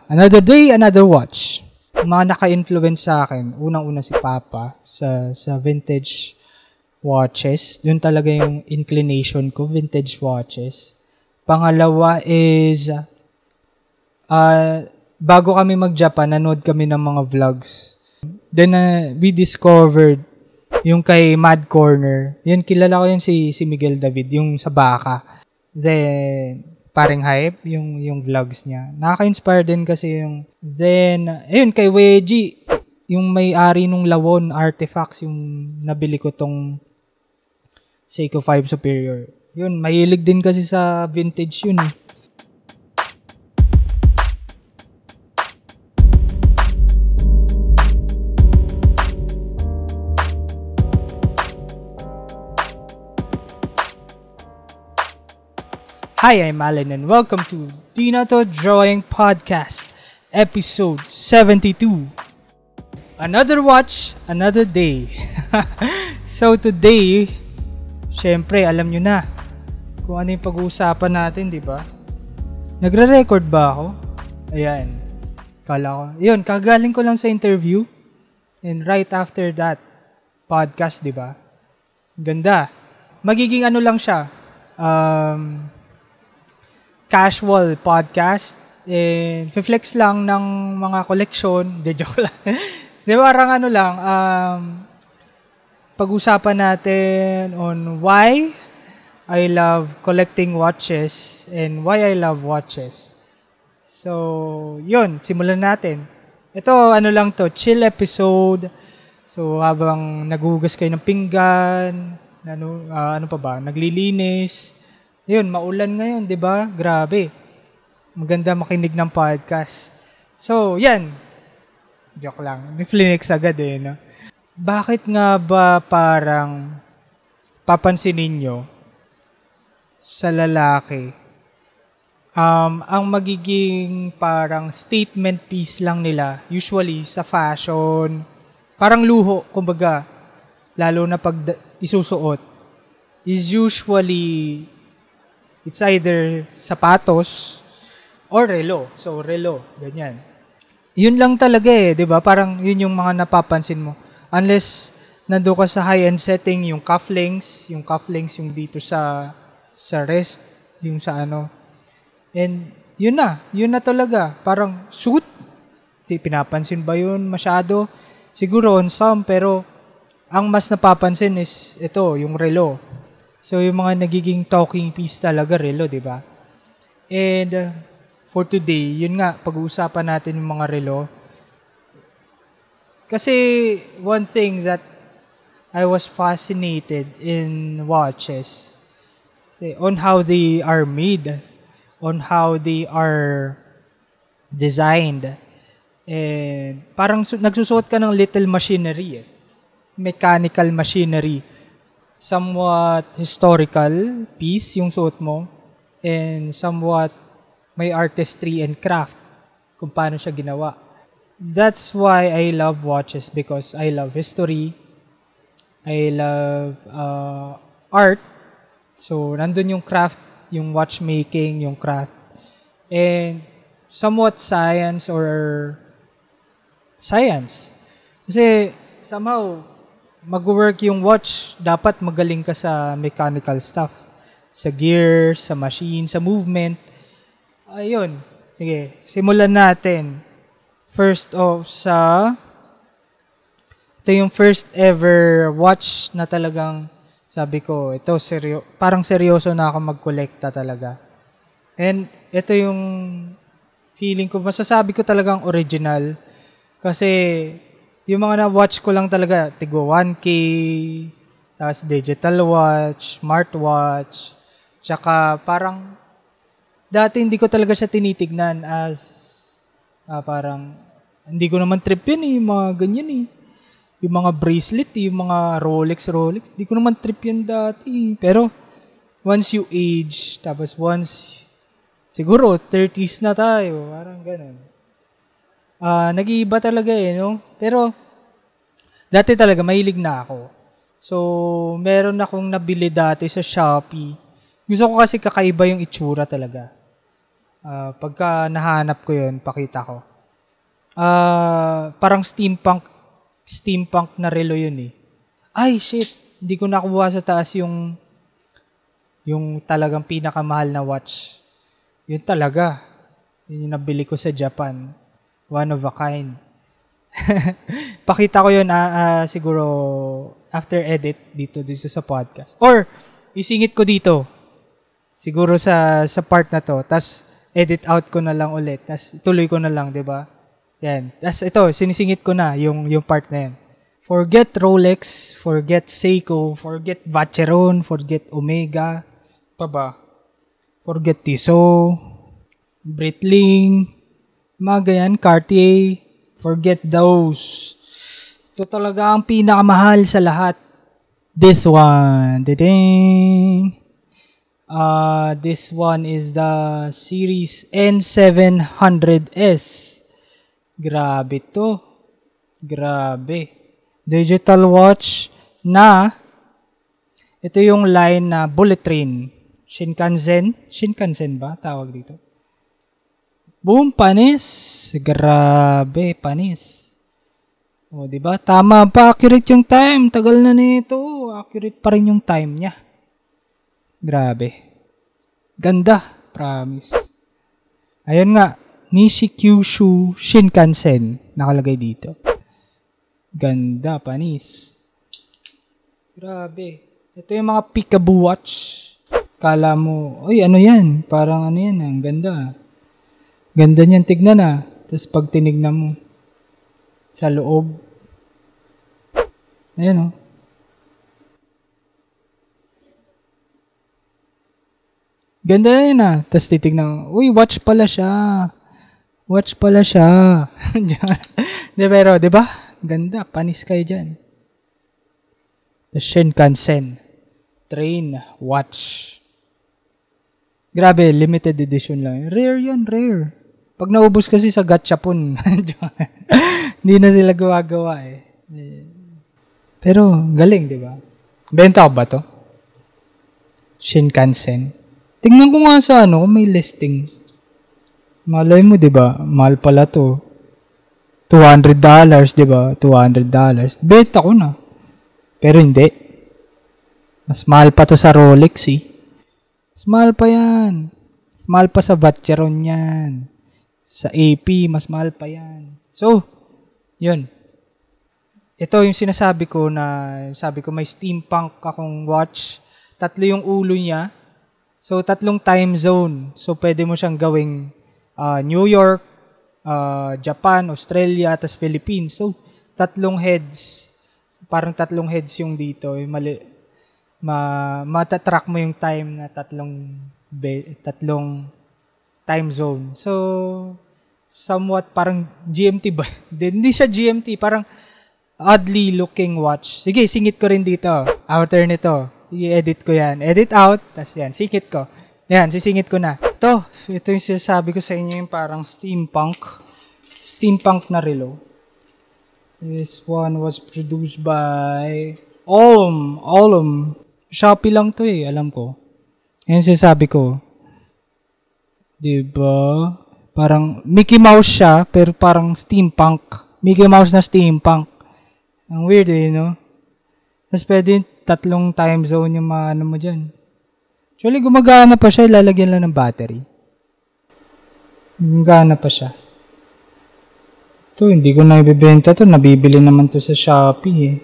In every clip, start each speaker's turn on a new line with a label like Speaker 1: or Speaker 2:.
Speaker 1: Another day, another watch. Mga naka-influence sa akin, unang-una si Papa sa vintage watches. Doon talaga yung inclination ko, vintage watches. Pangalawa is, bago kami mag-Japan, nanood kami ng mga vlogs. Then, we discovered yung kay Mad Corner. Yun, kilala ko yun si Miguel David, yung sa baka. Then, Paring Hype, yung vlogs niya. Nakaka-inspire din kasi yung... Then, ayun, kay Weji, yung may-ari nung Lawon Artifacts, yung nabili ko tong Seiko 5 Superior. Yun, mahilig din kasi sa vintage yun eh. Hi, I'm Alan and welcome to Dinato Drawing Podcast, episode 72. Another watch, another day. So today, syempre alam nyo na kung ano yung pag-uusapan natin, di ba? Nagre-record ba ako? Ayan. Kala ko. Yun, kagaling ko lang sa interview. And right after that, podcast, di ba? Ganda. Magiging ano lang siya. Casual podcast and flex lang ng mga collection. De joke lang. Di ba, parang ano lang, pag-usapan natin on why I love collecting watches and why I love watches. So, yun, simulan natin. Ito, ano lang to, chill episode. So, habang nagugas kayo ng pinggan, ano pa ba, naglilinis. Yun, maulan ngayon, 'di ba? Grabe. Maganda makinig ng podcast. So, yan. Joke lang. Niflinex agad eh, no? Bakit nga ba parang papansinin nyo sa lalaki, ang magiging parang statement piece lang nila, usually sa fashion, parang luho, kumbaga, lalo na pag isusuot, is usually it's either sapatos or relo. So, relo. Ganyan. Yun lang talaga eh, di ba? Parang yun yung mga napapansin mo. Unless nando ka sa high-end setting, yung cufflinks yung dito sa wrist, yung sa ano. And yun na talaga. Parang suit. Pinapansin ba yun masyado? Siguro on some, pero ang mas napapansin is ito, yung relo. So, yung mga nagiging talking piece talaga, relo, di ba? And for today, yun nga, pag-uusapan natin yung mga relo. Kasi one thing that I was fascinated in watches, on how they are made, on how they are designed. And parang nagsusuot ka ng little machinery, mechanical machinery. Somewhat historical piece yung suot mo and somewhat may artistry and craft kung paano siya ginawa. That's why I love watches, because I love history. I love art. So, nandun yung craft, yung watchmaking, yung craft. And somewhat science. Kasi somehow, mag-work yung watch, dapat magaling ka sa mechanical stuff. Sa gear, sa machine, sa movement. Ayun. Sige, simulan natin. Ito yung first ever watch na talagang sabi ko, ito parang seryoso na ako mag-collecta talaga. And ito yung feeling ko, masasabi ko talagang original. Kasi yung mga na-watch ko lang talaga, tigo 1K, tapos digital watch, smartwatch, tsaka parang, dati hindi ko talaga siya tinitignan as, parang, hindi ko naman trip yun yung mga ganyan yung mga bracelet, yung mga Rolex, hindi ko naman trip yun dati. Pero, once you age, tapos siguro, 30s na tayo, parang ganun. Nag-iiba talaga no? Pero, dati talaga, mahilig na ako. So, meron akong nabili dati sa Shopee. Gusto ko kasi kakaiba yung itsura talaga. Pagka nahanap ko yun, pakita ko. Parang steampunk na relo yun eh. Ay, shit! Hindi ko nakuha sa taas yung talagang pinakamahal na watch. Yun talaga. Yun yung nabili ko sa Japan. One of a kind. Pakita ko yun siguro after edit dito sa podcast. Or, isingit ko dito. Siguro sa part na to. Tas, edit out ko na lang ulit. Tas, tuloy ko na lang, di ba? Yan. Tas, ito, sinisingit ko na yung part na yan. Forget Rolex, forget Seiko, forget Vacheron, forget Omega. Pa ba? Forget Tissot, Breitling, mga ganyan, Cartier. Forget those. Ito talaga ang pinakamahal sa lahat. This one. Ding. This one is the Series N700S. Grabe to. Grabe. Digital watch na ito yung line na bullet train. Shinkansen ba tawag dito? Boom, panis. Grabe, panis. O, di ba? Tama pa, accurate yung time. Tagal na nito. Accurate pa rin yung time niya. Grabe. Ganda, promise. Ayun nga, Nishikyushu Shinkansen nakalagay dito. Ganda, panis. Grabe. Ito yung mga peekaboo watch. Kala mo, oy, ano yan? Parang ano yan, ang ganda. Ganda niyan, tignan na. Tapos pag tinignan mo, sa loob. Ayan o. Ganda yan ah. Tapos titignan mo, uy, watch pala siya. Watch pala siya. De, pero, di ba? Ganda, panis kayo dyan. The Shinkansen Train Watch. Grabe, limited edition lang. Rare yan, rare. Pag naubos kasi sa gachapon, hindi na sila gawa-gawa eh. Pero, galing, di ba? Benta ko ba to? Shinkansen. Tingnan ko nga sa ano, may listing. Malay mo, di ba? Mahal pala to. $200, di ba? $200. Benta ko na. Pero hindi. Mas mahal pa to sa Rolex eh. Mas mahal pa yan. Mas mahal pa sa Vacheron yan. Sa AP, mas mahal pa yan. So, yun. Ito yung sinasabi ko na, sabi ko may steampunk akong watch. 3 yung ulo niya. So, 3 time zone. So, pwede mo siyang gawing New York, Japan, Australia, tas Philippines. So, 3 heads. Parang 3 heads yung dito. Yung matatrack mo yung time na 3 time zone. So, somewhat parang GMT ba? Hindi siya GMT. Parang oddly looking watch. Sige, singit ko rin dito. Outer nito. I-edit ko yan. Edit out. Tas yan, singit ko. Yan, sisingit ko na. Ito yung sinasabi ko sa inyo yung parang steampunk. Steampunk na relo. This one was produced by Olm. Shopee lang to eh, alam ko. Yan sinasabi ko. Diba? Parang Mickey Mouse siya, pero parang steampunk. Mickey Mouse na steampunk. Ang weird eh, no? Tapos pwede 3 time zone yung ano mo dyan. Actually, gumagana pa siya. Lalagyan lang ng battery. Gumagana pa siya. Ito, hindi ko na ibibenta to. Nabibili naman to sa Shopee eh.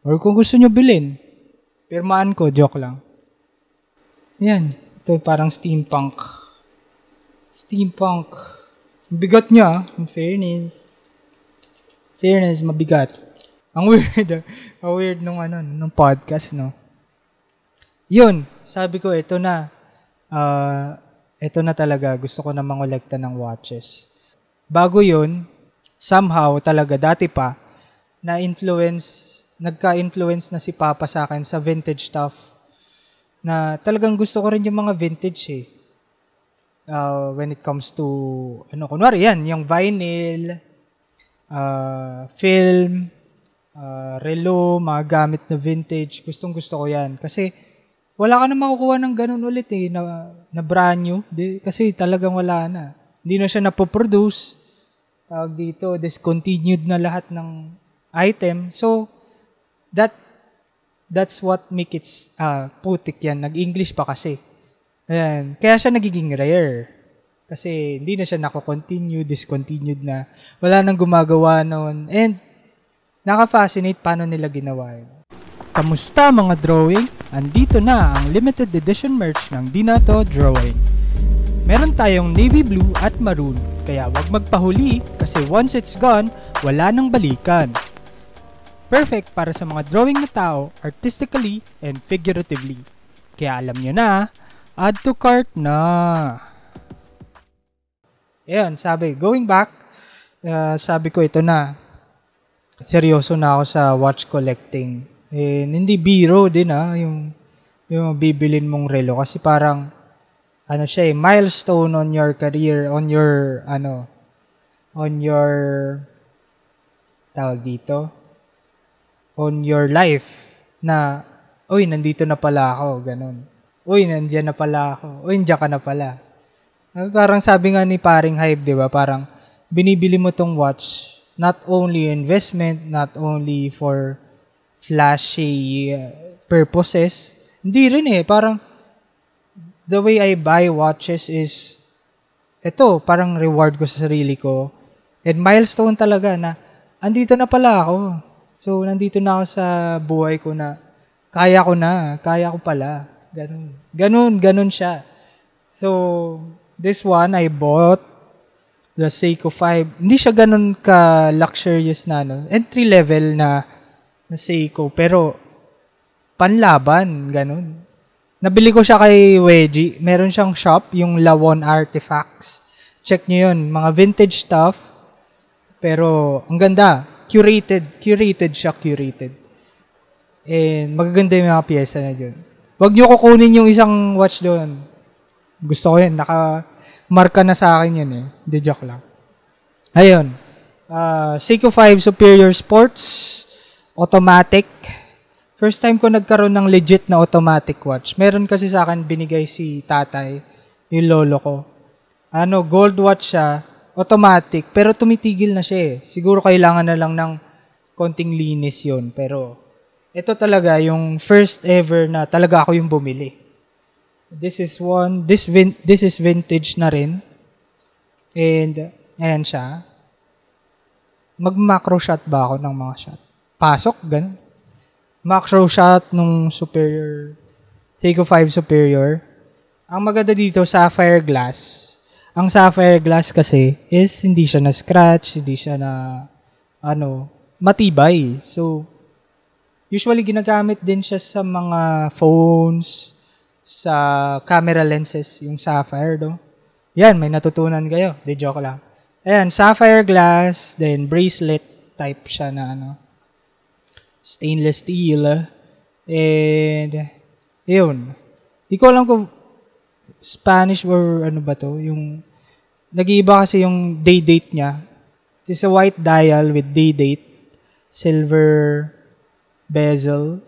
Speaker 1: Or kung gusto nyo bilhin, pirmaan ko. Joke lang. Yan. Ito parang steampunk. Steampunk. Bigat niya. In fairness. Fairness, mabigat. Ang weird. Ang weird nung podcast, no? Yun. Sabi ko, ito na. Ito na talaga. Gusto ko na mangolekta ng watches. Bago yun, somehow talaga, dati pa, nagka-influence na si Papa sa akin sa vintage stuff. Na talagang gusto ko rin yung mga vintage eh. When it comes to, kunwari yan, yung vinyl, film, relo, mga gamit na vintage. Gustong gusto ko yan. Kasi, wala ka na makukuha ng ganun ulit na brand new. Kasi talagang wala na. Hindi na siya napoproduce. Tawag dito, discontinued na lahat ng item. So, that's what make it putik yan. Nag-English pa kasi. Ayan. Kaya siya nagiging rare. Kasi hindi na siya nako-continue, discontinued na. Wala nang gumagawa noon. And naka-fascinate paano nila ginawa yun. Kamusta mga drawing? Andito na ang limited edition merch ng Dinato Drawing. Meron tayong navy blue at maroon. Kaya wag magpahuli kasi once it's gone, wala nang balikan. Perfect para sa mga drawing na tao, artistically and figuratively. Kaya alam nyo na, add to cart na. Ayan, going back, sabi ko ito na, seryoso na ako sa watch collecting. Hindi biro din yung bibilin mong relo kasi parang, siya milestone on your career, on your life na, uy, nandito na pala ako, ganun. Uy, nandiyan na pala ako. Uy, nandiyan ka na pala. Parang sabi nga ni paring Hype, di ba? Parang binibili mo tong watch, not only investment, not only for flashy purposes. Hindi rin parang the way I buy watches is, parang reward ko sa sarili ko. And milestone talaga na, andito na pala ako. So, nandito na ako sa buhay ko na, kaya ko pala. Ganun siya. So, this one, I bought the Seiko 5. Hindi siya ganun ka-luxurious na, entry level na Seiko. Pero, panlaban, ganun. Nabili ko siya kay Wedgie. Meron siyang shop, yung Lawon Artifacts. Check nyo yun. Mga vintage stuff. Pero, ang ganda. Curated siya. And, magaganda yung mga pyesa na dyan. Huwag nyo kukunin yung isang watch doon. Gusto ko yun. Naka-marka na sa akin yun Hindi, joke lang. Ayun. Seiko 5 Superior Sports. Automatic. First time ko nagkaroon ng legit na automatic watch. Meron kasi sa akin binigay si tatay, yung lolo ko. Gold watch siya. Automatic. Pero tumitigil na siya Siguro kailangan na lang ng konting linis yun. Pero ito talaga yung first ever na talaga ako yung bumili. This is vintage na rin. And, ayan siya. Mag-macro shot ba ako ng mga shot? Pasok, ganun. Macro shot nung Superior, Seiko 5 Superior. Ang maganda dito, sapphire glass. Ang sapphire glass kasi is hindi siya na-scratch, hindi siya na, matibay. So, usually ginagamit din siya sa mga phones, sa camera lenses, yung sapphire, Yan, may natutunan kayo. Di joke lang. Ayan, sapphire glass, then bracelet type siya na stainless steel. And, yun. Di ko alam kung Spanish or ano ba to. Yung, nag-iiba kasi yung day date niya. It's a white dial with day date. Silver bezel.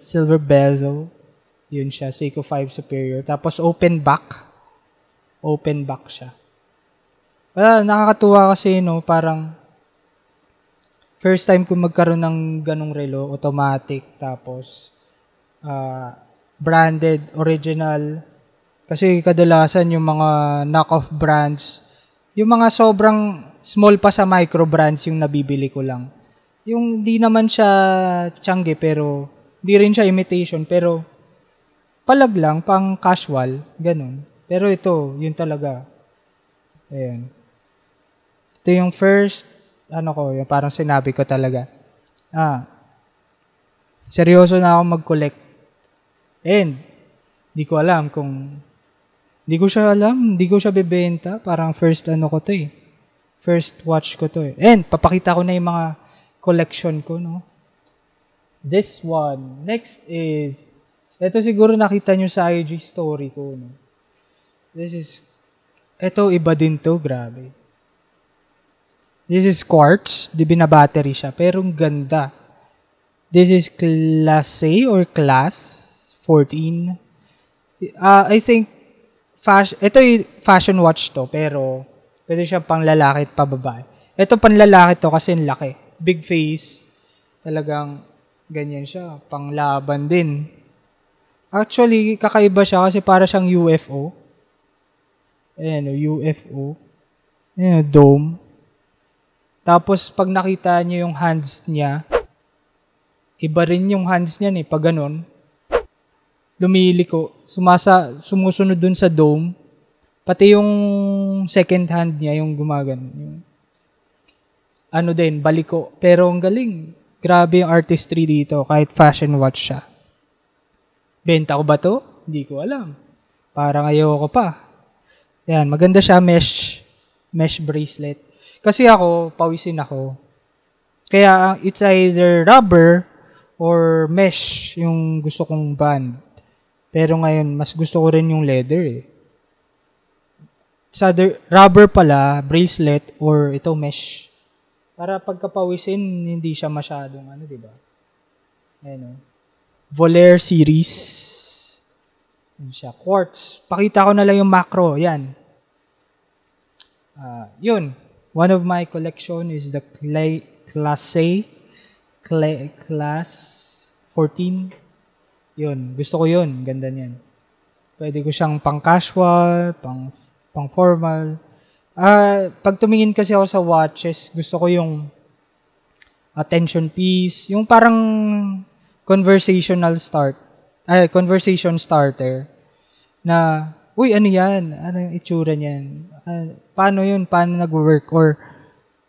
Speaker 1: Yun siya, Seiko 5 Superior. Tapos open back. Open back siya. Nakakatuwa kasi, parang first time ko magkaroon ng ganong relo, automatic, tapos branded, original. Kasi kadalasan yung mga knockoff brands, yung mga sobrang small pa sa micro brands yung nabibili ko lang. Yung di naman siya tiyangge, pero di rin siya imitation, pero palag lang, pang casual, ganun. Pero ito, yun talaga. Ayan. Ito yung first, yung parang sinabi ko talaga. Seryoso na ako mag-collect. And, di ko siya bebenta. Parang first First watch ko to And, papakita ko na yung mga collection ko, This one. Next is, ito siguro nakita nyo sa IG story ko, ito iba din to, grabe. This is quartz, di bina-battery siya, pero ang ganda. This is Class A or Class 14. I think, ito yung fashion watch to, pero pwede siya pang lalaki at pababae. Ito pang lalaki to kasi laki. Big face. Talagang ganyan siya. Pang laban din. Actually, kakaiba siya kasi para siyang UFO. Ayan o, UFO. Ayan o, dome. Tapos, pag nakita niyo yung hands niya, iba rin yung hands niya pag ganun. Lumiliko. Sumusunod dun sa dome. Pati yung second hand niya, yung gumagano. Yung, baliko. Pero ang galing. Grabe yung artistry dito, kahit fashion watch siya. Benta ko ba to? Hindi ko alam. Parang ayoko pa. Yan, maganda siya, mesh bracelet. Kasi ako, pawisin ako. Kaya it's either rubber or mesh yung gusto kong band. Pero ngayon, mas gusto ko rin yung leather Sa rubber pala, bracelet or ito mesh. Para pagkapawisin, hindi siya masyadong di ba? Ayan Volair series. Yan siya. Quartz. Pakita ko na lang yung macro. Yan. Yun. One of my collection is the Class 14. Yun. Gusto ko yun. Ganda niyan. Pwede ko siyang pang casual, pang formal. Pag tumingin kasi ako sa watches, gusto ko yung attention piece, yung parang conversation starter na, uy, ano yan? Ano yung itsura niyan? Paano yun? Paano nag-work? Or,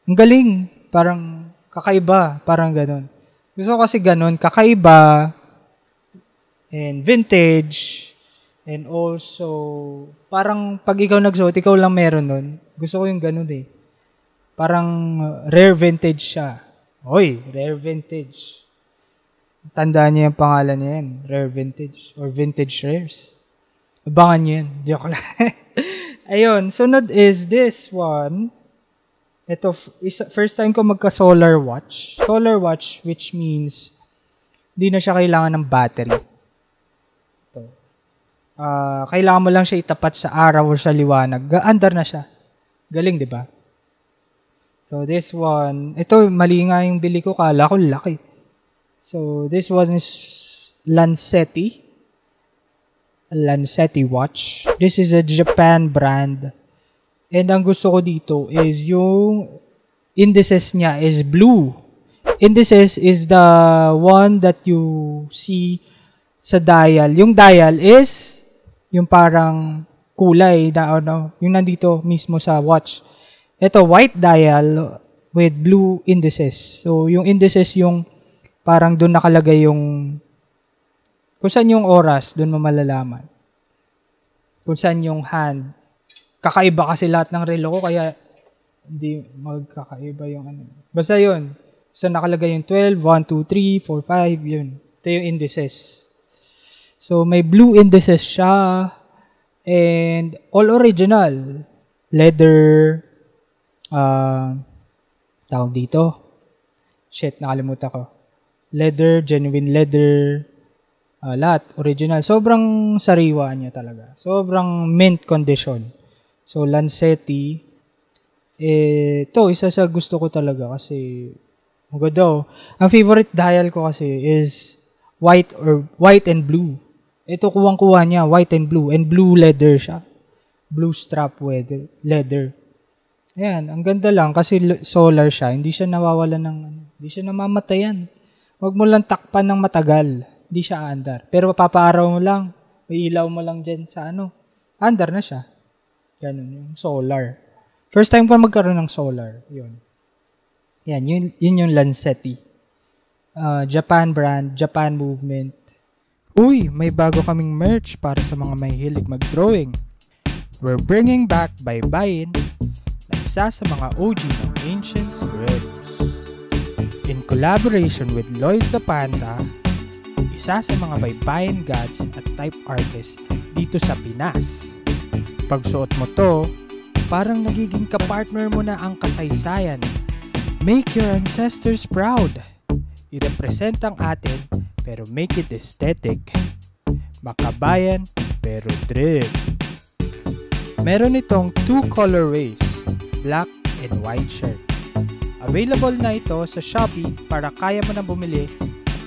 Speaker 1: ang galing. Parang kakaiba. Parang ganun. Gusto ko kasi ganun. Kakaiba and vintage. And also, parang pag ikaw nagsuot, ikaw lang meron nun. Gusto ko yung ganun Parang rare vintage siya. Oy, rare vintage. Tandaan niyo yung pangalan niya yan. Rare vintage or vintage rares. Abangan niyo yan. Joke lang. Ayun, sunod is this one. Ito, first time ko magka-solar watch. Solar watch, which means hindi na siya kailangan ng battery. Kailangan mo lang siya itapat sa araw o sa liwanag. Andar na siya. Galing, di ba? So, this one, ito, mali nga yung bili ko. Kala ko laki. So, this one is Lancetti watch. This is a Japan brand. And ang gusto ko dito is yung indices niya is blue. Indices is the one that you see sa dial. Yung dial is yung parang kulay na yung nandito mismo sa watch. Ito, white dial with blue indices. So, yung indices yung parang doon nakalagay yung kung saan yung oras, doon mo malalaman. Kung saan yung hand. Kakaiba kasi lahat ng relo ko, kaya hindi magkakaiba yung Basta yun. So, nakalagay yung 12, 1, 2, 3, 4, 5, yun. Ito yung indices. So, may blue indices siya. And all original. Leather. Tawag dito. Shit, nakalimutan ko. Leather, genuine leather. Lahat, original. Sobrang sariwa niya talaga. Sobrang mint condition. So, Lancetti. Ito, isa sa gusto ko talaga kasi maganda. Ang favorite dial ko kasi is white and blue. Ito kuwang-kuha niya, white and blue. And blue leather siya. Blue strap leather. Ayan, ang ganda lang kasi solar siya. Hindi siya nawawalan hindi siya namamatayan. Huwag mo lang takpan ng matagal. Hindi siya aandar. Pero papaaraw mo lang. May ilaw mo lang dyan sa Aandar na siya. Ganun, yung solar. First time ko magkaroon ng solar. Yun. Yan, yun yung Lancetti. Japan brand, Japan movement. Uy, may bago kaming merch para sa mga mahihilig mag-drawing. We're bringing back Baybayin na isa sa mga OG ng ancient scripts. In collaboration with Lloyd Zapanta, isa sa mga Baybayin gods at type artists dito sa Pinas. Pagsuot mo to, parang nagiging kapartner mo na ang kasaysayan. Make your ancestors proud. I-represent ang atin, pero make it aesthetic. Makabayan, pero drip. Meron itong 2 colorways, black and white shirt. Available na ito sa Shopee para kaya mo na bumili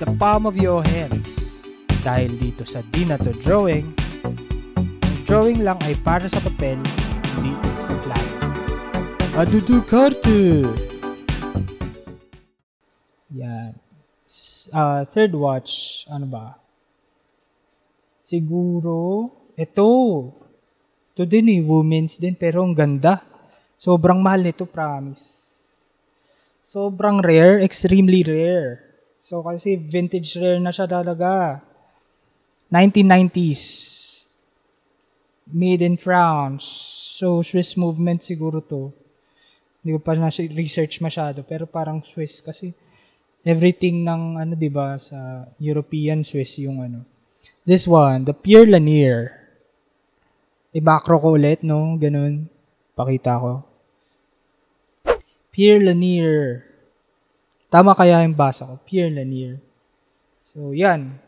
Speaker 1: at the palm of your hands. Dahil dito sa Di Na To Drawing, ang drawing lang ay para sa papel, hindi sa plato. Adudu karte! Yan. Third watch, ano ba? Siguro, ito din women's din, pero ang ganda. Sobrang mahal nito, promise. Sobrang rare, extremely rare. So, kasi vintage rare na siya talaga. 1990s. Made in France. So, Swiss movement siguro to. Hindi ko pa na-research masyado, pero parang Swiss kasi everything ng, diba, sa European Swiss yung This one, the Pierre Lanier. I-macro ko ulit, no? Ganun. Pakita ko. Pierre Lanier. Tama kaya yung basa ko? Pierre Lanier. So, yan.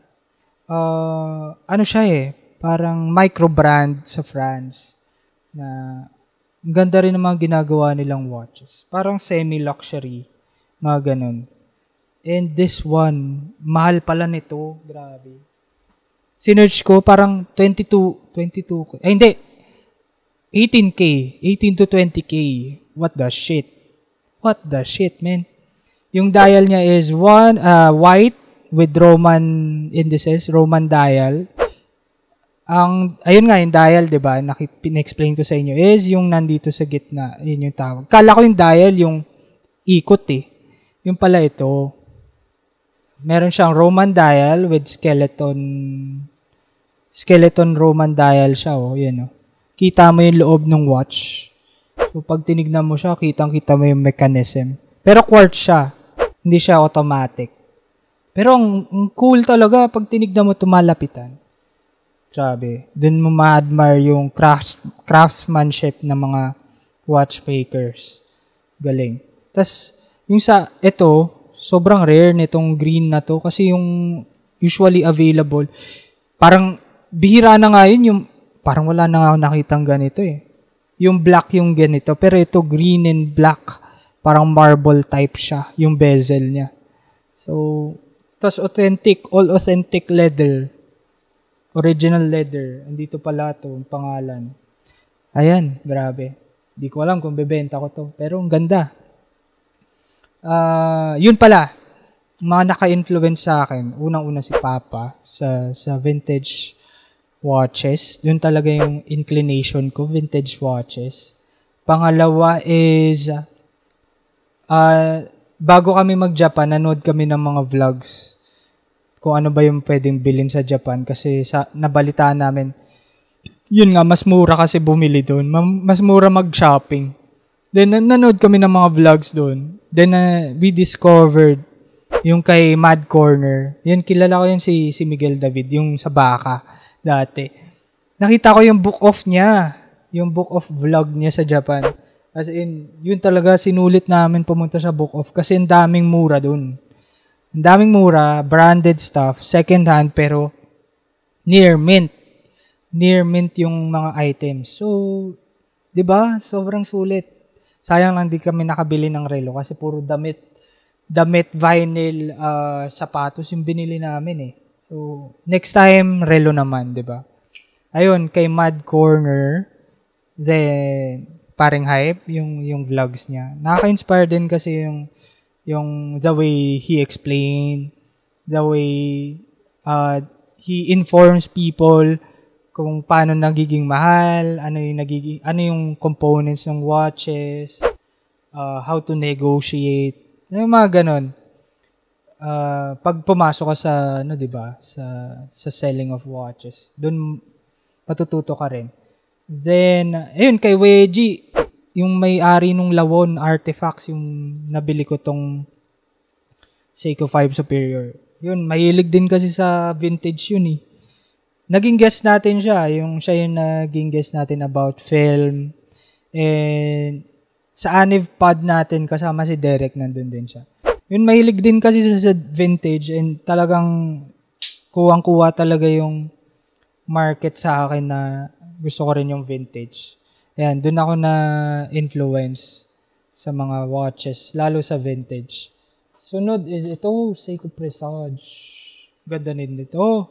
Speaker 1: Ano siya parang micro-brand sa France. Na, ang ganda rin ng mga ginagawa nilang watches. Parang semi-luxury. Mga ganun. And this one, mahal pala nito. Grabe. Sinerch ko, parang 22, ay hindi, 18K, 18 to 20K. What the shit, man? Yung dial niya is white with Roman indices, Roman dial. Ayun nga, yung dial, diba, pin-explain ko sa inyo, is yung nandito sa gitna. Yun yung tawag. Kala ko yung dial, yung ikot Yung pala ito. Meron siyang Roman dial with skeleton Roman dial siya, yun, Kita mo yung loob ng watch. So, pag tinignan mo siya, kitang-kita mo yung mechanism. Pero quartz siya. Hindi siya automatic. Pero ang cool talaga pag tinignan mo tumalapitan. Grabe. Dun mo ma-admire yung craftsmanship ng mga watchmakers. Galing. Tas, yung sa ito, sobrang rare nitong green na to kasi yung usually available, parang bihira na nga yun, yung parang wala na nga ako nakitang ganito Yung black yung ganito, pero ito green and black, parang marble type siya, yung bezel niya. So, tas all authentic leather, original leather, andito pala to, yung pangalan. Ayan, grabe. Di ko alam kung bebenta ko to, pero ang ganda. Yun pala, mga naka-influence sa akin. Unang-una si Papa sa vintage watches. Doon talaga yung inclination ko, vintage watches. Pangalawa is, bago kami mag-Japan, nanood kami ng mga vlogs kung ano ba yung pwedeng bilhin sa Japan kasi nabalitaan namin, yun nga, mas mura kasi bumili doon. Mas mura mag-shopping. Then, nanood kami ng mga vlogs doon. Then, we discovered yung kay Mad Corner. Yun, kilala ko yun si Miguel David, yung sa Baka dati. Nakita ko yung book off niya. Yung book of vlog niya sa Japan. As in, yun talaga sinulit namin pumunta sa book off kasi ang daming mura doon. Ang daming mura, branded stuff, second hand, pero near mint. Near mint yung mga items. So, 'di ba? Sobrang sulit. Sayang lang di kami nakabili ng relo kasi puro damit, vinyl, sapatos yung binili namin So, next time relo naman, 'di ba? Ayun, kay Mad Corner, then paring hype yung vlogs niya. Nakaka-inspire din kasi yung the way he explained, the way he informs people kung paano nagiging mahal, ano yung components ng watches, how to negotiate, yung mga ganun. Pag pumasok ka sa, 'di ba, sa selling of watches, doon matututo ka rin. Then, ayun, kay Weji, yung may-ari nung Lawon Artifacts, yung nabili ko tong Seiko 5 Superior. Yun, mahilig din kasi sa vintage yun Naging guest natin siya yung naging guest natin about film. And sa Aniv pod natin, kasama si Derek, nandun din siya. Yun, mahilig din kasi sa vintage and talagang kuwang-kuwa talaga yung market sa akin na gusto ko rin yung vintage. Ayan, dun ako na influence sa mga watches, lalo sa vintage. Sunod is ito, Seiko Presage. Ganda din nito.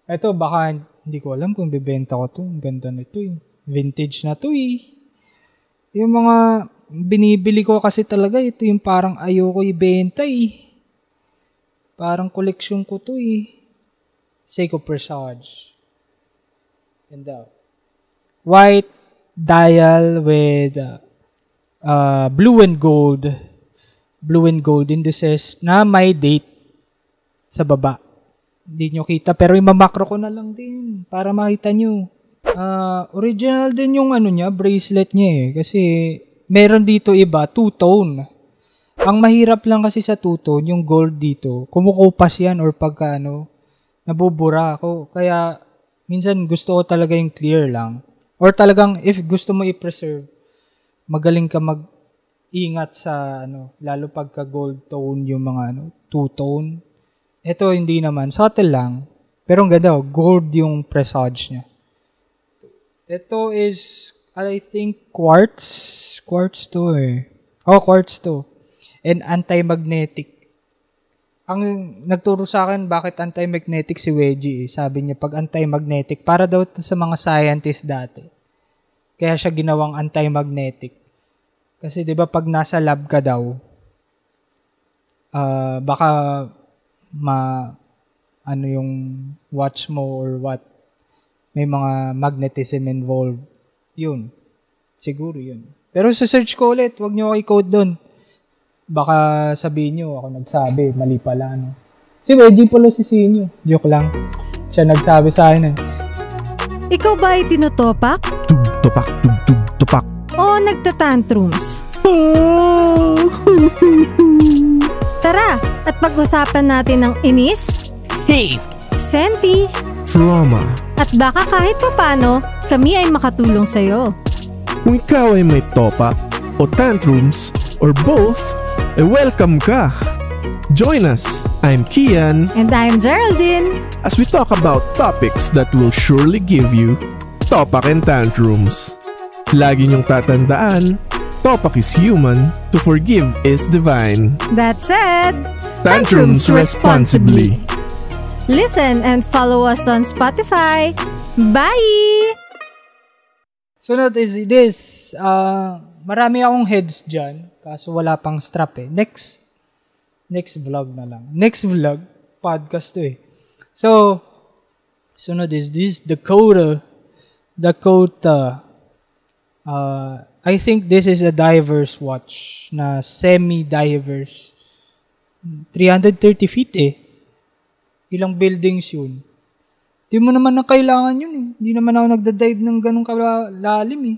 Speaker 1: Ito, baka hindi ko alam kung bibenta ko to. Ang ganda nito eh. Vintage na to eh. Yung mga binibili ko kasi talaga, ito yung parang ayoko ibenta eh. Parang koleksyon ko to eh. Seiko Presage. Ganda. White dial with blue and gold indices na may date sa baba. Hindi nyo kita, pero imamakro ko na lang din para makita nyo. Original din yung niya, bracelet niya eh. Kasi meron dito iba, two-tone. Ang mahirap lang kasi sa two-tone, yung gold dito, kumukupas yan or pagka nabubura ako. Kaya minsan gusto ko talaga yung clear lang. Or talagang if gusto mo i-preserve, magaling ka mag-ingat sa lalo pagka gold tone yung mga two-tone. Ito hindi naman, subtle lang. Pero ang ganda, gold yung presage niya. Ito is, I think, quartz. Quartz to eh. Quartz to. And anti-magnetic. Ang nagturo sa akin bakit anti-magnetic si Wedgie eh. Sabi niya, pag anti-magnetic, para daw sa mga scientist dati. Kaya siya ginawang anti-magnetic. Kasi 'di ba pag nasa lab ka daw, baka yung watch mo or what, may mga magnetism involved. Yun. Siguro yun. Pero sa search ko ulit, wag niyo ako i-code doon. Baka sabihin niyo ako nagsabi, mali pala Si Wedgie pala si Sinyo. Joke lang. Siya nagsabi sa akin eh.
Speaker 2: Ikaw ba ay tinutopak?
Speaker 3: Tug-tupak, tug-tug-tupak.
Speaker 2: O nagtatantrums? Tara, at pag-usapan natin ng inis,
Speaker 3: Hate,
Speaker 2: senti,
Speaker 3: trauma.
Speaker 2: at baka kahit papano, kami ay makatulong sa'yo.
Speaker 3: Kung ikaw ay may topak o tantrums or both, welcome ka. Join us. I'm Kian.
Speaker 2: And I'm Geraldine.
Speaker 3: As we talk about topics that will surely give you topak and tantrums. Lagi niyong tatandaan, topak is human, to forgive is divine.
Speaker 2: That said,
Speaker 3: Tantrums responsibly.
Speaker 2: Listen and follow us on Spotify. Bye!
Speaker 1: Sunod is this. Marami akong heads dyan, kaso wala pang strap eh. Next vlog na lang. Next vlog, podcast to eh. So, sunod is this, Dakota. I think this is a diver's watch na semi-diver's. 330 feet eh. Ilang buildings yun. Di mo naman na kailangan yun eh. Hindi naman ako nagda-dive ng ganong kalalim eh.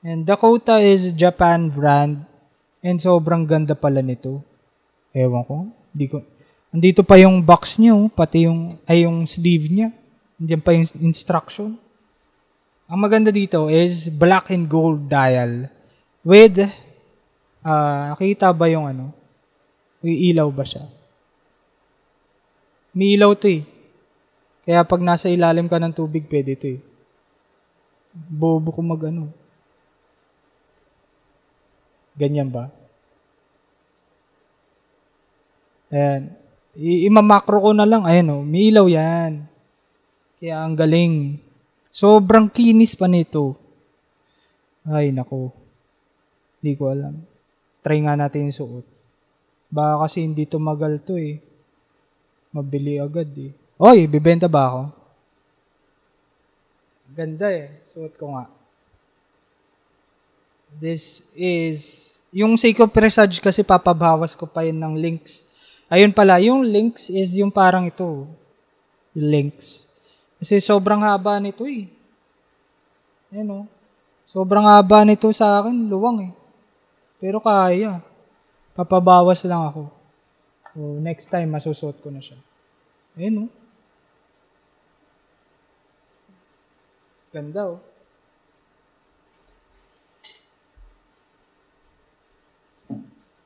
Speaker 1: And Dakota is Japan brand. And sobrang ganda pala nito. Ewan ko. Andito pa yung box niya, pati yung sleeve niya. Andiyan pa yung instruction. Ang maganda dito is black and gold dial with nakita ba yung yung ilaw ba siya? May ilaw to eh. Kaya pag nasa ilalim ka ng tubig, pwede ito eh. Bobo ko ganyan ba? Ayan. Imamakro ko na lang. Ayan may ilaw yan. Kaya ang galing. Sobrang kinis pa nito. Ay, nako. Hindi ko alam. Try nga natin yung suot. Baka kasi hindi tumagal to eh. Mabili agad eh. Oy, bibenta ba ako? Ganda eh. Suot ko nga. This is... Yung Seiko Presage kasi papabawas ko pa yun ng links. Ayun pala, yung links is yung parang ito. Yung links. Kasi sobrang haba nito eh. Ayan sobrang haba nito sa akin, luwang eh. Pero kaya. Papabawas lang ako. So, next time, masusuot ko na siya. Ayan Ganda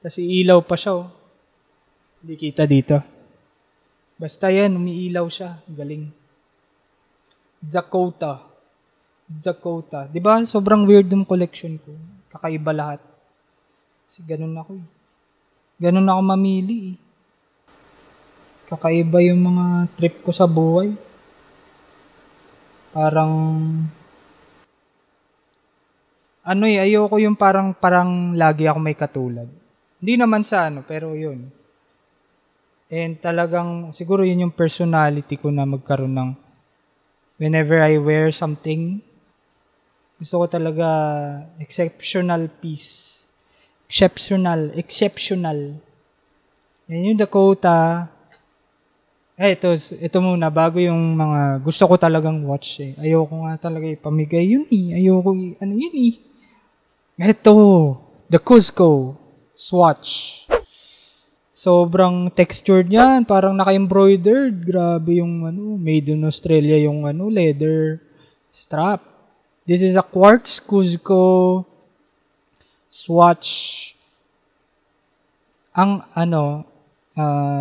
Speaker 1: Tapos iilaw pa siya Hindi kita dito. Basta yan, umiilaw siya. Galing. Dakota. Di ba? Sobrang weird yung collection ko. Kakaiba lahat. Kasi ganun ako eh. Ganun ako mamili eh. Kakaiba yung mga trip ko sa buhay. Parang ayoko yung parang lagi ako may katulad. Hindi naman sa pero yun. And talagang, siguro yun yung personality ko na magkaroon ng whenever I wear something, gusto ko talaga exceptional piece. Exceptional. Yan yung Dakota. Ito muna, bago yung mga gusto ko talagang watch eh. Ayoko nga talaga ipamigay yun eh. Ayoko, yun eh. Ito, the Cusco Swatch. Sobrang textured yan, parang naka-embroidered. Grabe yung made in Australia yung leather strap. This is a quartz Cusco Swatch. Ang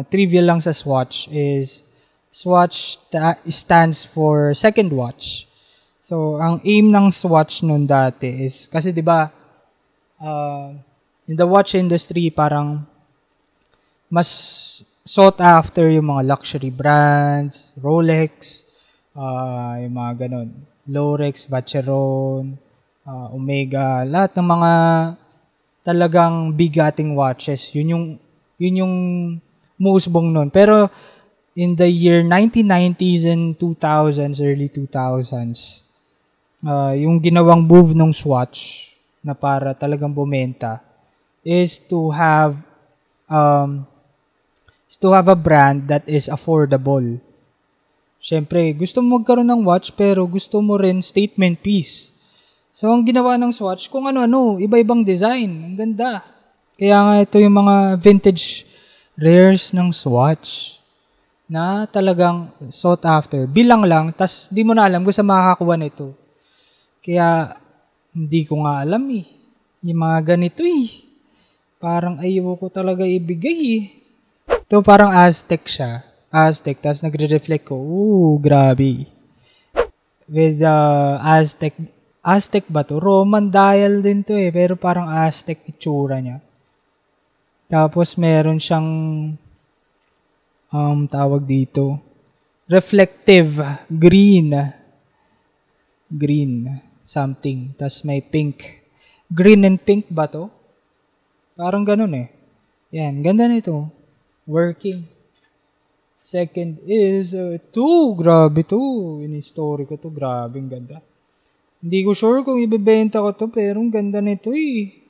Speaker 1: trivia lang sa Swatch is Swatch stands for second watch. So, ang aim ng Swatch nun dati is, kasi di ba in the watch industry, parang mas sought after yung mga luxury brands, Rolex, yung mga ganun, Lorex, Vacheron, Omega, lahat ng mga talagang bigating watches. Yun yung musbong nun. Pero in the year 1990s and 2000s, early 2000s, yung ginawang move ng Swatch na para talagang bumenta is to have a brand that is affordable. Siyempre, gusto mo magkaroon ng watch pero gusto mo rin statement piece. So, ang ginawa ng Swatch, kung iba-ibang design. Ang ganda. Kaya nga ito yung mga vintage rares ng Swatch na talagang sought after. Bilang lang, tas di mo na alam kung saan makakakuha nito. Kaya, hindi ko nga alam eh. Yung mga ganito eh. Parang ayoko talaga ibigay eh. Ito parang Aztec siya. Aztec, tas nagre-reflect ko. Ooh, grabe. With Aztec ba to? Roman dial din to eh. Pero parang Aztec itsura niya. Tapos meron siyang tawag dito. Reflective green something. Tapos may pink. Green and pink ba to? Parang ganun eh. Yan, ganda nito. Working. Second is grabe to. In-story ko to. Grabe, ang ganda. Hindi ko sure kung ibebenta ko to, pero ang ganda nito eh.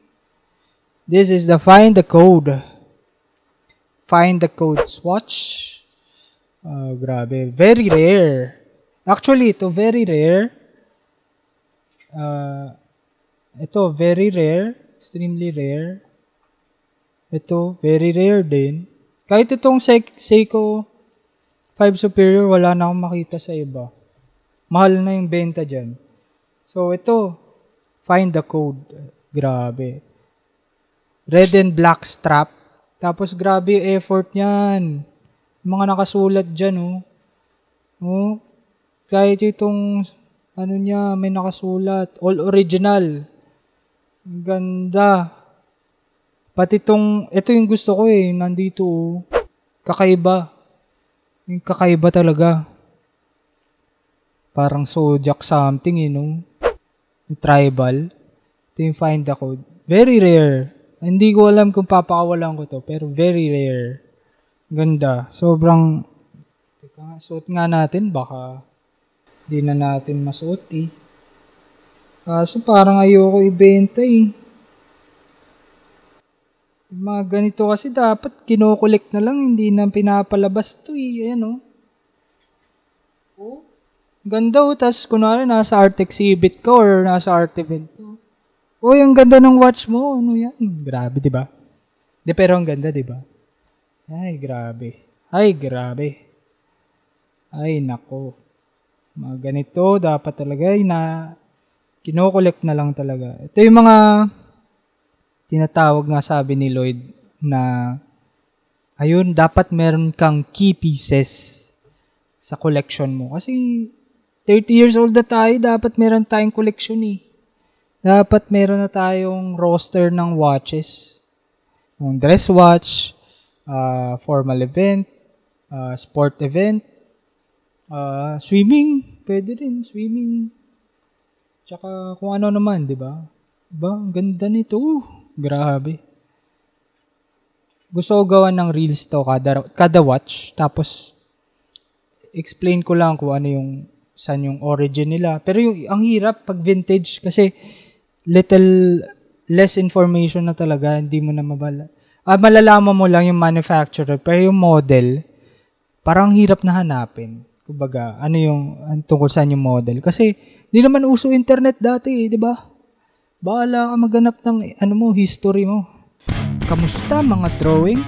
Speaker 1: This is the Find the Code. Find the Code Swatch. Grabe. Very rare. Actually, ito very rare. Ito very rare. Extremely rare. Ito very rare din. Kahit itong Seiko 5 Superior, wala na akong makita sa iba. Mahal na yung benta dyan. So, ito, Find the Code. Grabe. Red and black strap. Tapos, grabe yung effort niyan. Mga nakasulat dyan, oh. Kahit itong, niya, may nakasulat. All original. Ang ganda. Pati ito yung gusto ko eh. Nandito, oh. Kakaiba. Yung kakaiba talaga. Parang Zodiac something, Yung tribal. Ito yung Find the Code. Very rare. Hindi ko alam kung papakawalan ko to, pero very rare. Ganda. Sobrang, suot nga natin, baka di na natin masuot eh. Kaso parang ayoko ibenta eh. Mga ganito kasi dapat kinokolekt na lang, hindi na pinapalabas to eh. Ayan oh. Ganda oh, tas kunwari nasa art exhibit ka or nasa art event ko. Uy, ang ganda ng watch mo. Ano yan? Grabe, di ba? Pero ang ganda, di ba? Ay, grabe. Ay, nako. Mga ganito, dapat talaga kinokolekt na lang talaga. Ito yung mga tinatawag nga sabi ni Lloyd na ayun, dapat meron kang key pieces sa collection mo. Kasi 30 years old na tayo, dapat meron tayong collection eh. Dapat meron na tayong roster ng watches. Yung dress watch, formal event, sport event, swimming, pwede rin, swimming. Tsaka kung ano naman, di ba? Diba? Ang ganda nito. Grabe. Gusto ko gawa ng reels to kada watch. Tapos, explain ko lang kung ano yung saan yung origin nila. Pero ang hirap pag vintage kasi little less information na talaga. Hindi mo na malalaman mo lang yung manufacturer. Pero yung model, parang hirap na hanapin. Kumbaga, ano yung tungkol saan yung model. Kasi, di naman uso internet dati, di ba? Bahala ka maghanap ng history mo. Kamusta mga drawing?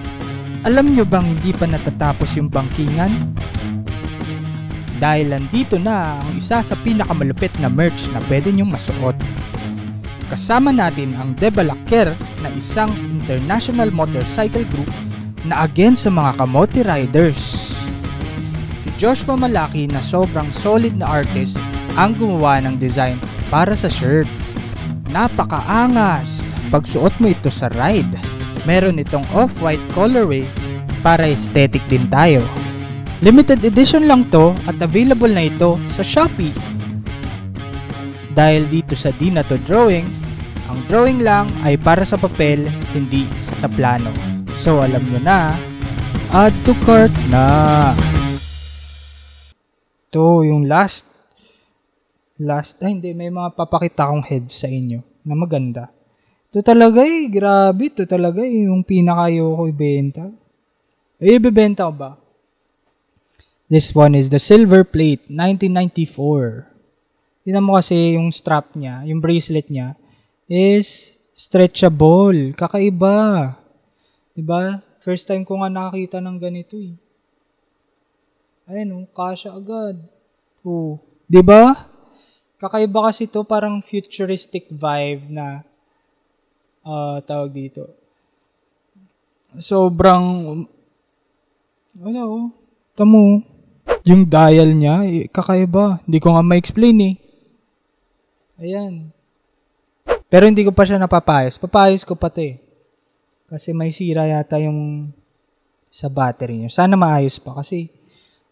Speaker 1: Alam nyo bang hindi pa natatapos yung bangkingan? Dahil andito na ang isa sa pinakamalupit na merch na pwede nyong masuot. Kasama natin ang Debalaker na isang international motorcycle group na against sa mga kamote riders. Si Joshua Malaki na sobrang solid na artist ang gumawa ng design para sa shirt. Napakaangas pagsuot mo ito sa ride. Meron itong off-white colorway para aesthetic din tayo. Limited edition lang to at available na ito sa Shopee. Dahil dito sa Di Na To Drawing, ang drawing lang ay para sa papel, hindi sa taplano. So alam nyo na, add to cart na. Ito yung last, may mga papakita akong heads sa inyo na maganda. Ito talaga grabe. Ito talaga yung pinaka-ayoko ibenta. Ibebenta ko ba? This one is the silver plate, 1994. Tignan mo kasi yung strap niya, yung bracelet niya, is stretchable. Kakaiba. Diba? First time ko nga nakakita ng ganito eh. Ayun, kasha agad. Oh, diba? Kakaiba kasi to, parang futuristic vibe na tawag dito. Sobrang tamo, yung dial niya, kakaiba. Hindi ko nga ma-explain eh. Ayan. Pero hindi ko pa siya napapayos. Papayos ko pa to eh. Kasi may sira yata yung sa battery niya. Sana maayos pa kasi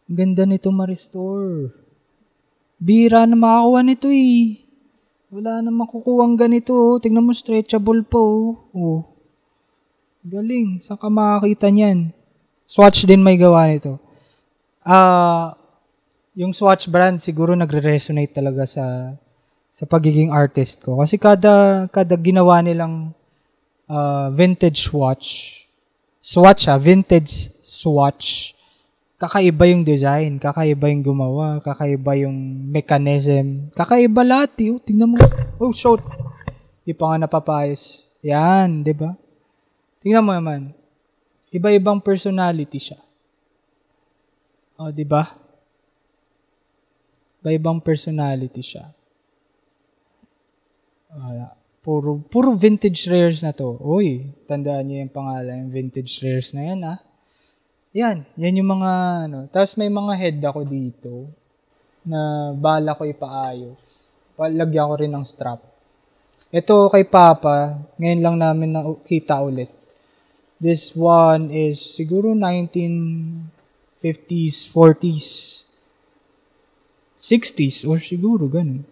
Speaker 1: ang ganda nito ma-restore. Bira na makakuha nito eh. Wala na makukuha ang ganito. Tingnan mo, stretchable po. Oh. Galing. Saan ka makakita niyan? Swatch din may gawa nito. Yung Swatch brand siguro nagre-resonate talaga sa pagiging artist ko. Kasi kada ginawa nilang vintage watch, vintage swatch, kakaiba yung design, kakaiba yung gumawa, kakaiba yung mechanism, kakaiba lahat. Tingnan mo. Oh, short. Di pa nga napapayos. Yan, di ba? Tingnan mo naman. Iba-ibang personality siya. Oh, di ba? Iba-ibang personality siya. Puro vintage rares na to. Uy, tandaan niyo yung pangalan, yung vintage rares na yan, ah. Yan yung mga, Tapos may mga head ako dito na bala ko ipaayos. Lagyan ko rin ng strap. Ito kay Papa, ngayon lang namin nakita ulit. This one is siguro 1950s, 40s, 60s, or siguro ganun.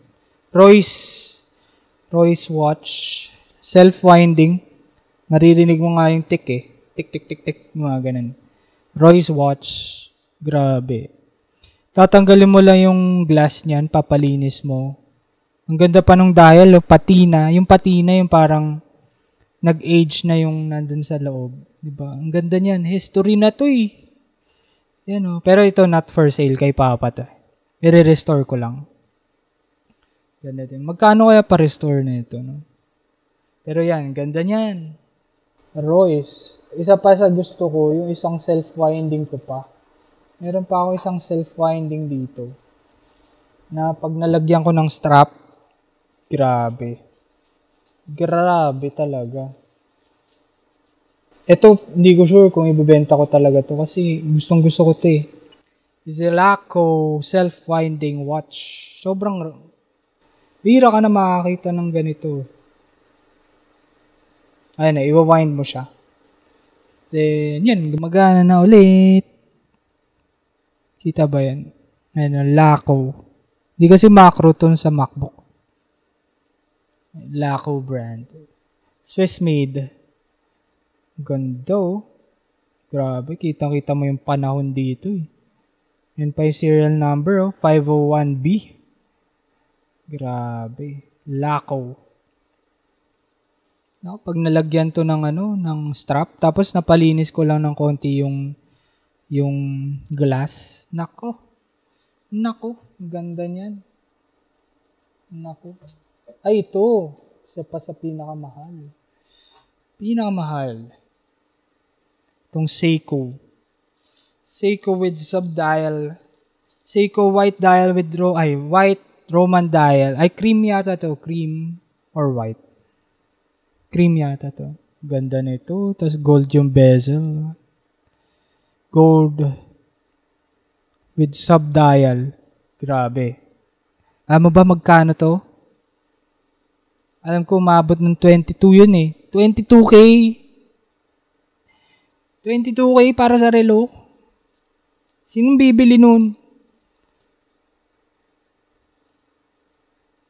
Speaker 1: Royce watch, self-winding. Maririnig mo nga yung tick eh. Tick, tick, tick, tick, mga ganun. Royce watch, grabe. Tatanggalin mo lang yung glass niyan, papalinis mo. Ang ganda pa nung dial, patina. Yung patina, yung parang nag-age na yung nandun sa loob. Diba? Ang ganda niyan. History na to eh. Yan, Pero ito not for sale kay Papa to. I-restore ko lang. Ganda din. Magkano kaya pa-restore na ito? No? Pero yan, ganda niyan. Royce. Isa pa sa gusto ko, yung isang self-winding ko pa. Meron pa ako isang self-winding dito. Na pag nalagyan ko ng strap, grabe. Grabe talaga. Ito, hindi ko sure kung ibebenta ko talaga to kasi gustong gusto ko to eh. Zilaco self-winding watch. Sobrang bira ka na makakita ng ganito. Ayun na, iwa-wind mo siya. Then, yun, gumagana na ulit. Kita ba yan? Ayun, Laco. Di kasi macro ton sa MacBook. Laco brand. Swiss made. Ganda. Grabe, kita-kita mo yung panahon dito eh. Yun pa yung serial number, 501B. Grabe. Laco. No, pag nalagyan to ng ng strap, tapos napalinis ko lang ng konti yung glass. Nako, ganda niyan. Nako. Ay, ito. Isa pa sa pinakamahal. Itong Seiko. Seiko with subdial. Seiko white dial with white Roman dial. Ay, cream yata to. Cream or white. Cream yata to. Ganda na ito. Tapos gold yung bezel. Gold with subdial. Grabe. Alam mo ba magkano to? Alam ko umabot ng 22 yun eh. 22K. 22K para sa relo. Sinong bibili nun?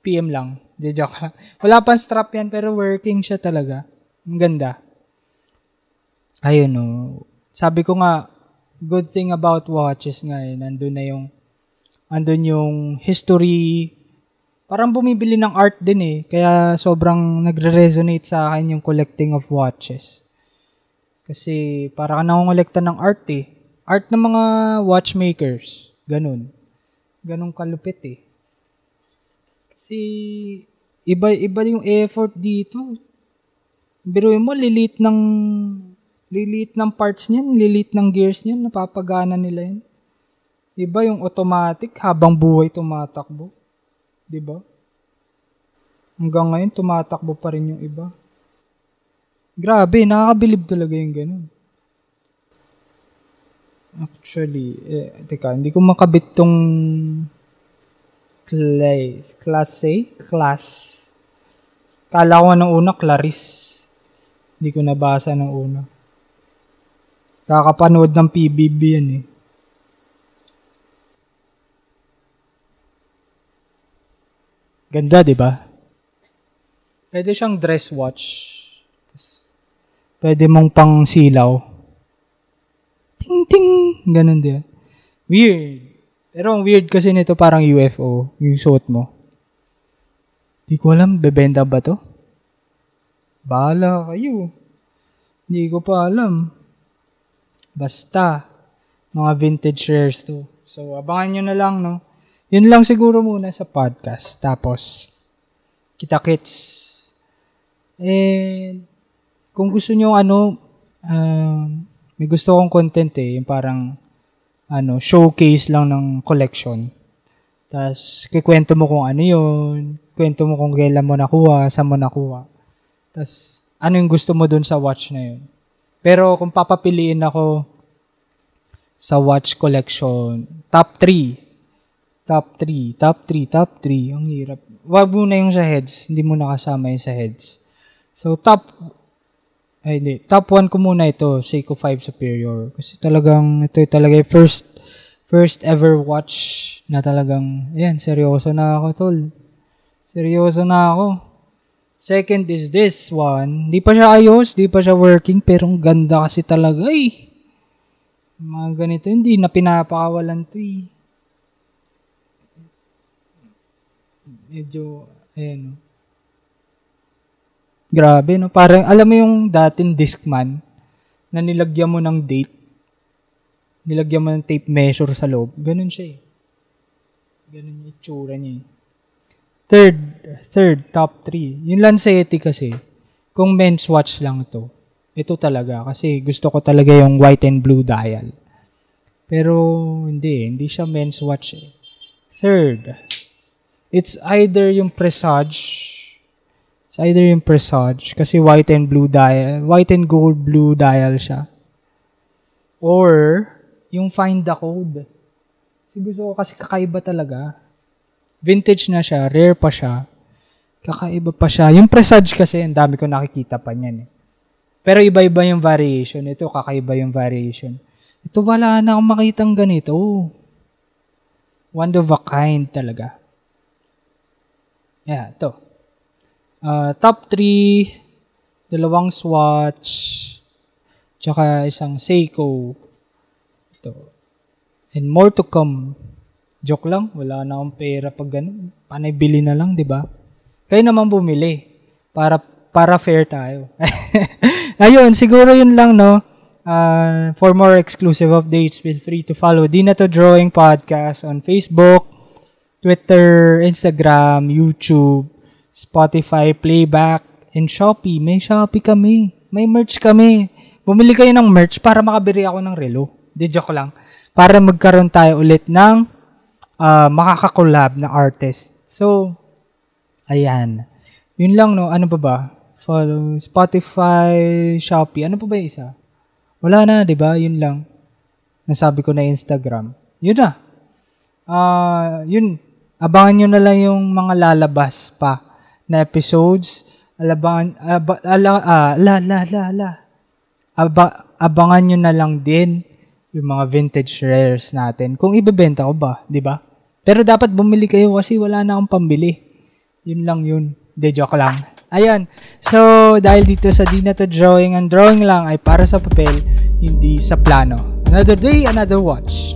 Speaker 1: PM lang. Di joke lang. Wala pang strap yan pero working siya talaga. Ang ganda. Ayun o. Sabi ko nga, good thing about watches nga eh. Nandun yung history. Parang bumibili ng art din eh. Kaya sobrang nagre-resonate sa akin yung collecting of watches. Kasi para ka nakongolekta ng art eh. Art ng mga watchmakers. Ganun kalupit eh. Kasi iba yung effort dito. Biruin mo, lilit ng parts niyan, lilit ng gears niyan, napapagana nila yan. Iba yung automatic, habang buhay tumatakbo. Diba? Hanggang ngayon, tumatakbo pa rin yung iba. Grabe, nakakabilib talaga yung ganun. Actually, teka, hindi ko makabit tong class. Kala ko nung una, Clarice. Hindi ko nabasa nung una. Kakapanood ng PBB yan eh. Ganda, di ba? Pwede siyang dress watch. Pwede mong pang silaw. Ting ting, ganun din. Weird. Pero ang weird kasi nito parang UFO, yung suot mo. Di ko alam, bebenta ba to? Bahala kayo. Hindi ko pa alam. Basta, mga vintage shares to. So, abangan nyo na lang, no? Yun lang siguro muna sa podcast. Tapos, kita-kits. And, kung gusto nyo, may gusto kong content eh, yung parang, showcase lang ng collection. Tapos, kikwento mo kung ano yun, kwento mo kung kailan mo nakuha, saan mo nakuha. Tapos, ano yung gusto mo dun sa watch na yun. Pero, kung papapiliin ako sa watch collection, top 3. Ang hirap. Wag muna yung sa heads. Hindi mo nakasama yung sa heads. So, top 1 ko muna ito, Seiko 5 Superior. Kasi talagang, ito talaga yung first ever watch na talagang, seryoso na ako, tol. Seryoso na ako. Second is this one. Di pa siya ayos, di pa siya working, pero ang ganda kasi talaga, eh. Mga ganito, hindi na pinapakawalan to, eh. Medyo, grabe, no? Parang, alam mo yung dating Discman na nilagyan mo ng date, nilagyan mo ng tape measure sa loob. Ganun siya eh. Ganun yung itsura niya eh. Third, top 3. Yung Lanceti kasi, kung men's watch lang to, ito talaga. Kasi gusto ko talaga yung white and blue dial. Pero, hindi siya men's watch eh. Third, it's either yung Presage. Kasi white and gold blue dial siya. Or, yung Find the Code. Kasi gusto ko kasi kakaiba talaga. Vintage na siya, rare pa siya. Kakaiba pa siya. Yung presage kasi, ang dami ko nakikita pa niyan eh. Pero iba-iba yung variation. Ito, kakaiba yung variation. Ito, wala na akong makitang ganito. One of a kind talaga. Yeah, ito. Top 3, 2 Swatch, tsaka isang Seiko. Ito. And more to come. Joke lang, wala na akong pera pag ganun. Panay bili na lang, di ba? Kayo naman bumili para fair tayo. Ayun, siguro yun lang, no? For more exclusive updates, feel free to follow Di Na To Drawing Podcast on Facebook, Twitter, Instagram, YouTube, Spotify, Playback, and Shopee. May Shopee kami. May merch kami. Bumili kayo ng merch para makabili ako ng relo. Di joke lang. Para magkaroon tayo ulit ng makakakolab na artist. So, ayan. Yun lang, no? Ano pa ba? Follow Spotify, Shopee. Ano pa ba yung isa? Wala na, di ba? Yun lang. Nasabi ko na Instagram. Yun na. Yun. Abangan nyo na lang yung mga lalabas pa na episodes. Abangan nyo na lang din yung mga vintage rares natin. Kung ibebenta ko ba, di ba? Pero dapat bumili kayo kasi wala na akong pambili. Yun lang yun. De joke lang. Ayan. So, dahil dito sa Di Na To Drawing, ang drawing lang ay para sa papel, hindi sa plano. Another day, another watch.